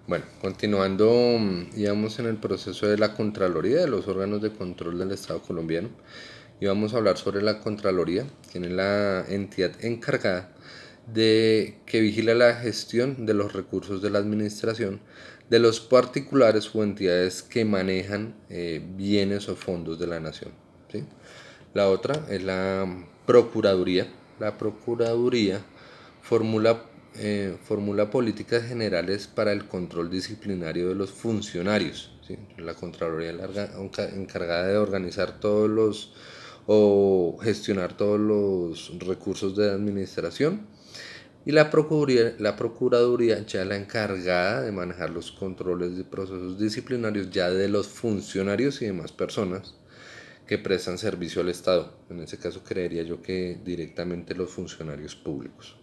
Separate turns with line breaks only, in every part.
Bueno, continuando, íbamos en el proceso de la Contraloría, de los órganos de control del Estado colombiano, y vamos a hablar sobre la Contraloría, quien es la entidad encargada de que vigila la gestión de los recursos de la administración de los particulares o entidades que manejan bienes o fondos de la nación. ¿Sí? La otra es la Procuraduría. La Procuraduría formula, formula políticas generales para el control disciplinario de los funcionarios. ¿Sí? La Contraloría es la encargada de organizar todos los o gestionar todos los recursos de administración y la Procuraduría ya la encargada de manejar los controles de procesos disciplinarios ya de los funcionarios y demás personas que prestan servicio al Estado. En ese caso creería yo que directamente los funcionarios públicos.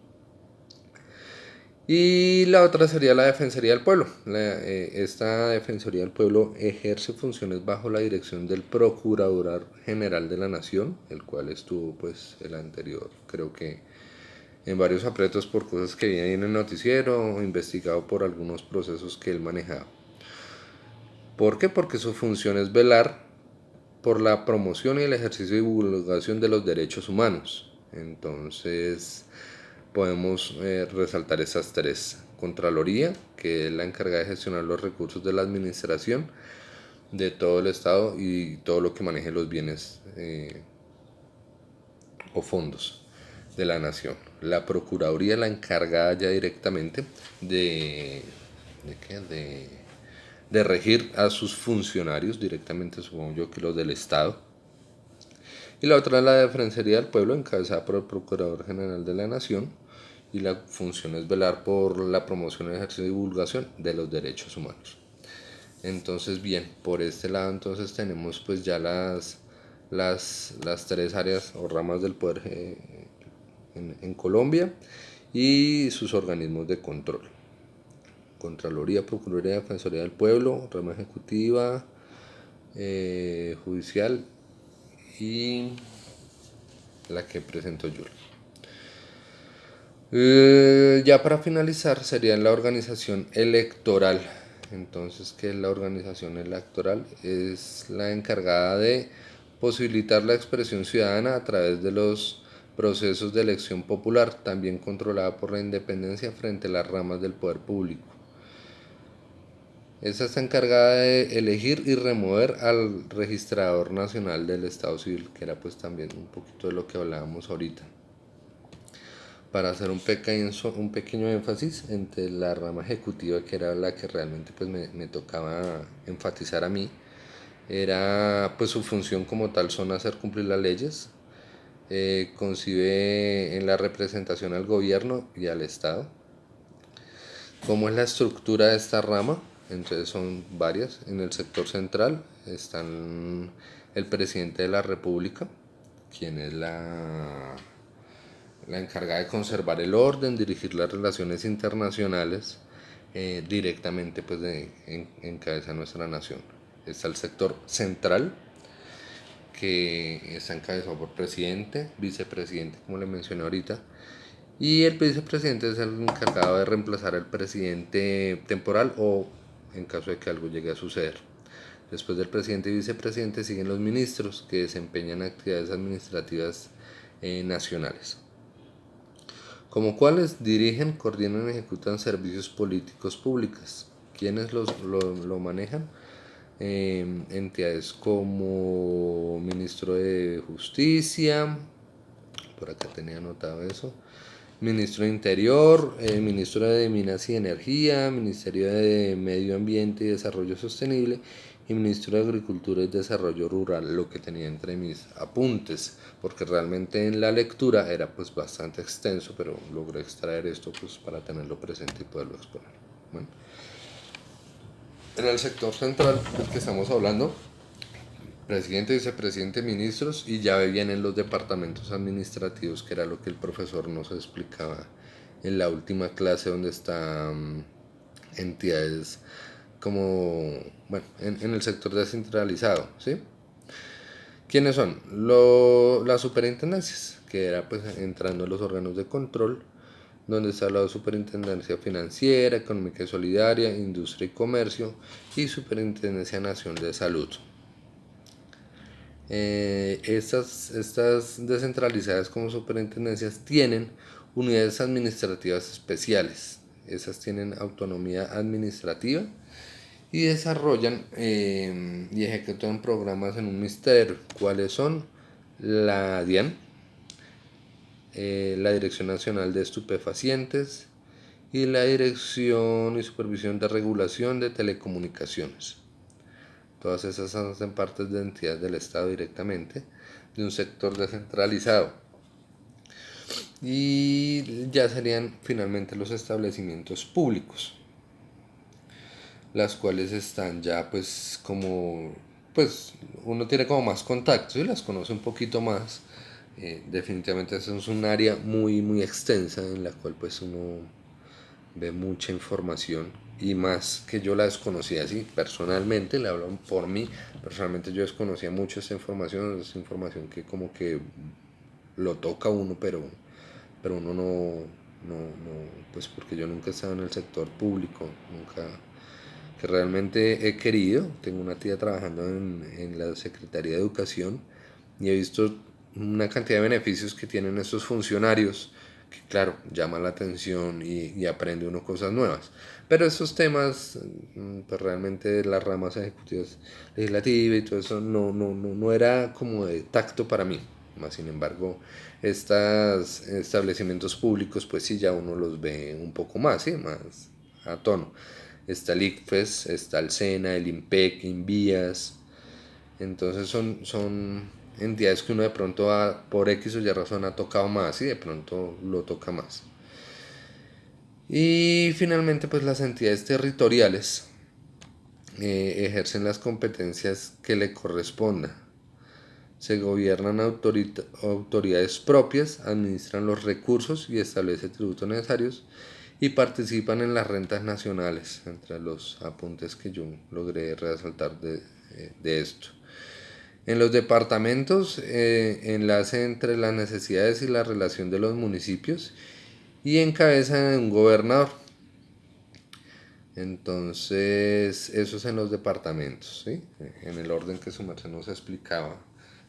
Y la otra sería la Defensoría del Pueblo. Esta Defensoría del Pueblo ejerce funciones bajo la dirección del Procurador General de la Nación, el cual estuvo pues el anterior, creo que en varios aprietos por cosas que vienen en el noticiero o investigado por algunos procesos que él manejaba. ¿Por qué? Porque su función es velar por la promoción y el ejercicio y divulgación de los derechos humanos. Entonces podemos resaltar esas tres. Contraloría, que es la encargada de gestionar los recursos de la administración de todo el Estado y todo lo que maneje los bienes o fondos de la nación. La Procuraduría, la encargada ya directamente ¿de qué? De regir a sus funcionarios directamente, supongo yo que los del Estado. Y la otra es la Defensoría del Pueblo, encabezada por el Procurador General de la Nación, y la función es velar por la promoción, ejercicio y divulgación de los derechos humanos. Entonces, bien, por este lado entonces tenemos pues ya las tres áreas o ramas del poder en Colombia y sus organismos de control. Contraloría, Procuraduría, Defensoría del Pueblo, rama ejecutiva, judicial y la que presentó Yul. Ya para finalizar sería la organización electoral. Entonces, ¿qué es la organización electoral? Es la encargada de posibilitar la expresión ciudadana a través de los procesos de elección popular, también controlada por la independencia frente a las ramas del poder público. Esta está encargada de elegir y remover al registrador nacional del Estado Civil, que era pues también un poquito de lo que hablábamos ahorita. Para hacer un pequeño énfasis entre la rama ejecutiva, que era la que realmente pues me tocaba enfatizar a mí, era pues su función como tal son hacer cumplir las leyes, concibe en la representación al gobierno y al Estado. ¿Cómo es la estructura de esta rama? Entonces son varias. En el sector central están el presidente de la República, quien es la encargada de conservar el orden, dirigir las relaciones internacionales, directamente pues encabeza nuestra nación. Está el sector central, que está encabezado por presidente, vicepresidente, como le mencioné ahorita, y el vicepresidente es el encargado de reemplazar al presidente temporal o en caso de que algo llegue a suceder. Después del presidente y vicepresidente siguen los ministros, que desempeñan actividades administrativas nacionales, como cuales dirigen, coordinan y ejecutan servicios políticos públicos. ¿Quiénes lo manejan? Entidades como Ministro de Justicia, por acá tenía anotado eso, Ministro de Interior, Ministro de Minas y Energía, Ministerio de Medio Ambiente y Desarrollo Sostenible y Ministro de Agricultura y Desarrollo Rural, lo que tenía entre mis apuntes, porque realmente en la lectura era pues bastante extenso, pero logré extraer esto pues para tenerlo presente y poderlo exponer. Bueno, en el sector central del que estamos hablando, presidente, vicepresidente, ministros y ya vienen los departamentos administrativos, que era lo que el profesor nos explicaba en la última clase, donde están entidades como, bueno, en el sector descentralizado, ¿sí? ¿Quiénes son? Las superintendencias, que era pues entrando los órganos de control, donde está la Superintendencia Financiera, Económica y Solidaria, Industria y Comercio y Superintendencia Nacional de Salud. Estas descentralizadas como superintendencias tienen unidades administrativas especiales. Esas tienen autonomía administrativa y desarrollan y ejecutan programas en un ministerio. ¿Cuáles son? La DIAN, la Dirección Nacional de Estupefacientes y la Dirección y Supervisión de Regulación de Telecomunicaciones. Todas esas hacen parte de entidades del Estado directamente, de un sector descentralizado. Y ya serían finalmente los establecimientos públicos, las cuales están ya pues como, pues uno tiene como más contactos y las conoce un poquito más. Definitivamente eso es un área muy extensa en la cual pues uno ve mucha información y más que yo la desconocía así personalmente, le hablo por mí, personalmente yo desconocía mucho esta información, es información que como que lo toca a uno, pero uno pues porque yo nunca he estado en el sector público, nunca, que realmente he querido, tengo una tía trabajando en la Secretaría de Educación y he visto una cantidad de beneficios que tienen estos funcionarios, que claro, llama la atención y aprende uno cosas nuevas. Pero estos temas, pues realmente las ramas ejecutivas, legislativas y todo eso, no era como de tacto para mí. Más sin embargo, estos establecimientos públicos, pues sí, ya uno los ve un poco más, ¿sí? Más a tono. Está el ICFES, está el SENA, el IMPEC, INVIAS. Entonces son entidades que uno de pronto por X o Y razón ha tocado más y de pronto lo toca más. Y finalmente pues las entidades territoriales ejercen las competencias que le correspondan. Se gobiernan autoridades propias, administran los recursos y establecen tributos necesarios y participan en las rentas nacionales, entre los apuntes que yo logré resaltar de esto. En los departamentos, enlace entre las necesidades y la relación de los municipios y encabeza un gobernador. Entonces, eso es en los departamentos, ¿sí? En el orden que su merced nos explicaba,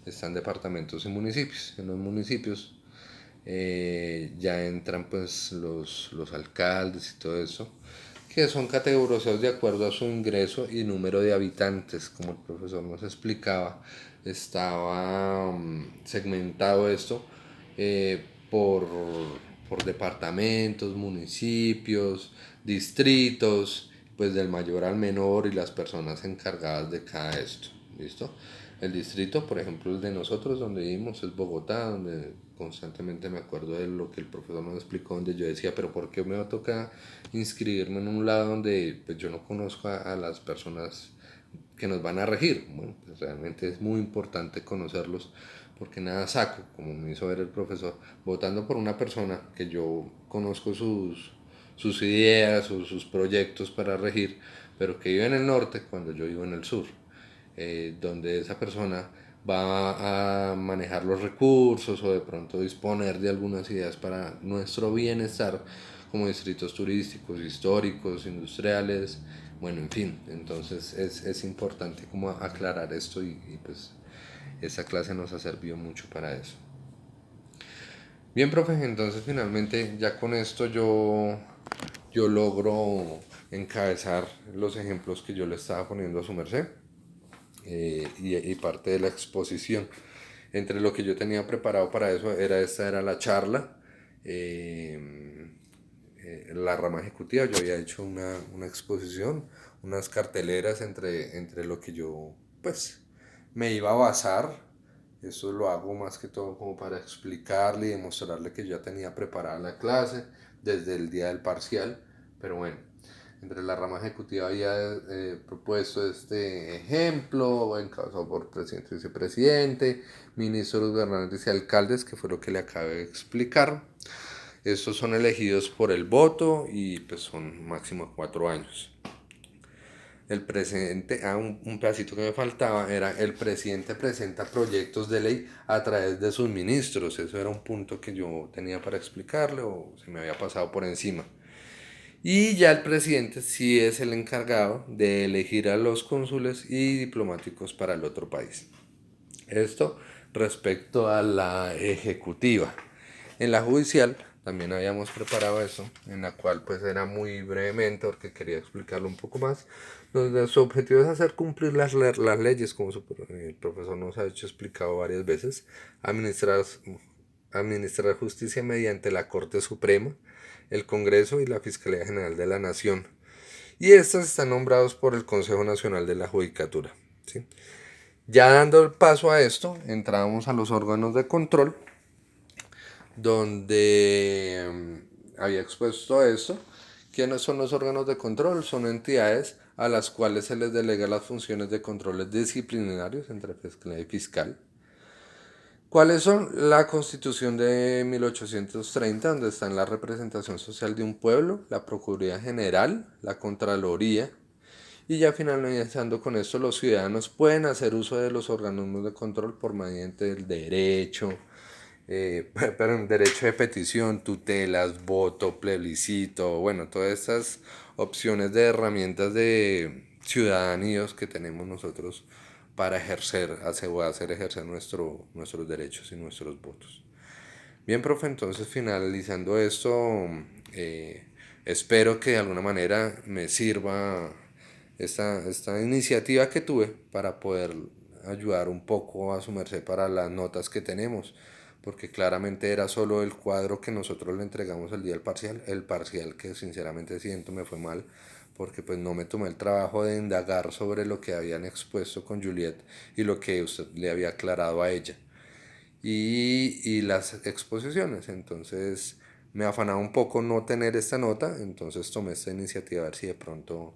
están departamentos y municipios. En los municipios ya entran pues los alcaldes y todo eso, que son categorizados de acuerdo a su ingreso y número de habitantes, como el profesor nos explicaba. Estaba segmentado esto eh, por, por departamentos, municipios, distritos, pues del mayor al menor y las personas encargadas de cada esto. ¿Listo? El distrito, por ejemplo, el de nosotros, donde vivimos, es Bogotá, donde constantemente me acuerdo de lo que el profesor nos explicó, donde yo decía, pero ¿por qué me va a tocar inscribirme en un lado donde pues, yo no conozco a las personas que nos van a regir? Bueno, pues realmente es muy importante conocerlos, porque nada saco, como me hizo ver el profesor, votando por una persona que yo conozco sus ideas o sus proyectos para regir, pero que vive en el norte cuando yo vivo en el sur. Donde esa persona va a manejar los recursos o de pronto disponer de algunas ideas para nuestro bienestar como distritos turísticos, históricos, industriales, bueno, en fin, entonces es importante como aclarar esto y pues esa clase nos ha servido mucho para eso. Bien, profe, entonces finalmente ya con esto yo logro encabezar los ejemplos que yo le estaba poniendo a su merced y parte de la exposición. Entre lo que yo tenía preparado para eso esta era la charla, la rama ejecutiva. Yo había hecho una exposición, unas carteleras entre lo que yo pues me iba a basar. Eso lo hago más que todo como para explicarle y demostrarle que ya tenía preparada la clase desde el día del parcial. Pero bueno, entre la rama ejecutiva había propuesto este ejemplo, encabezado por presidente y vicepresidente, ministros, gobernantes y alcaldes, que fue lo que le acabé de explicar. Estos son elegidos por el voto y pues son máximo 4 años. el presidente, un pedacito que me faltaba, era el presidente presenta proyectos de ley a través de sus ministros. Eso era un punto que yo tenía para explicarle o se me había pasado por encima. Y ya el presidente sí es el encargado de elegir a los cónsules y diplomáticos para el otro país. Esto respecto a la ejecutiva. En la judicial también habíamos preparado eso, en la cual pues era muy brevemente porque quería explicarlo un poco más. Su objetivo es hacer cumplir las leyes, como el profesor nos ha hecho explicado varias veces, administrar, administrar justicia mediante la Corte Suprema, el Congreso y la Fiscalía General de la Nación. Y estos están nombrados por el Consejo Nacional de la Judicatura. ¿Sí? Ya dando el paso a esto, entramos a los órganos de control, donde había expuesto esto. ¿Quiénes son los órganos de control? Son entidades a las cuales se les delega las funciones de controles disciplinarios entre fiscalía y fiscal. ¿Cuáles son? La Constitución de 1830, donde está la representación social de un pueblo, la Procuraduría General, la Contraloría, y ya finalizando con esto, los ciudadanos pueden hacer uso de los organismos de control por mediante del derecho, perdón, derecho de petición, tutelas, voto, plebiscito, bueno, todas estas opciones de herramientas de ciudadanías que tenemos nosotros para hacer ejercer nuestros derechos y nuestros votos. Bien, profe, entonces finalizando esto, eh, espero que de alguna manera me sirva esta iniciativa que tuve para poder ayudar un poco a su merced para las notas que tenemos, porque claramente era solo el cuadro que nosotros le entregamos el día del parcial, el parcial que sinceramente siento me fue mal, porque pues no me tomé el trabajo de indagar sobre lo que habían expuesto con Juliet y lo que usted le había aclarado a ella y las exposiciones. Entonces me afanaba un poco no tener esta nota, entonces tomé esta iniciativa a ver si de pronto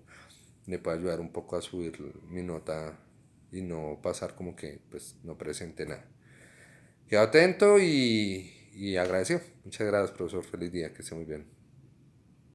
me puede ayudar un poco a subir mi nota y no pasar como que pues no presente nada. Quedo atento y agradecido. Muchas gracias, profesor. Feliz día, que esté muy bien.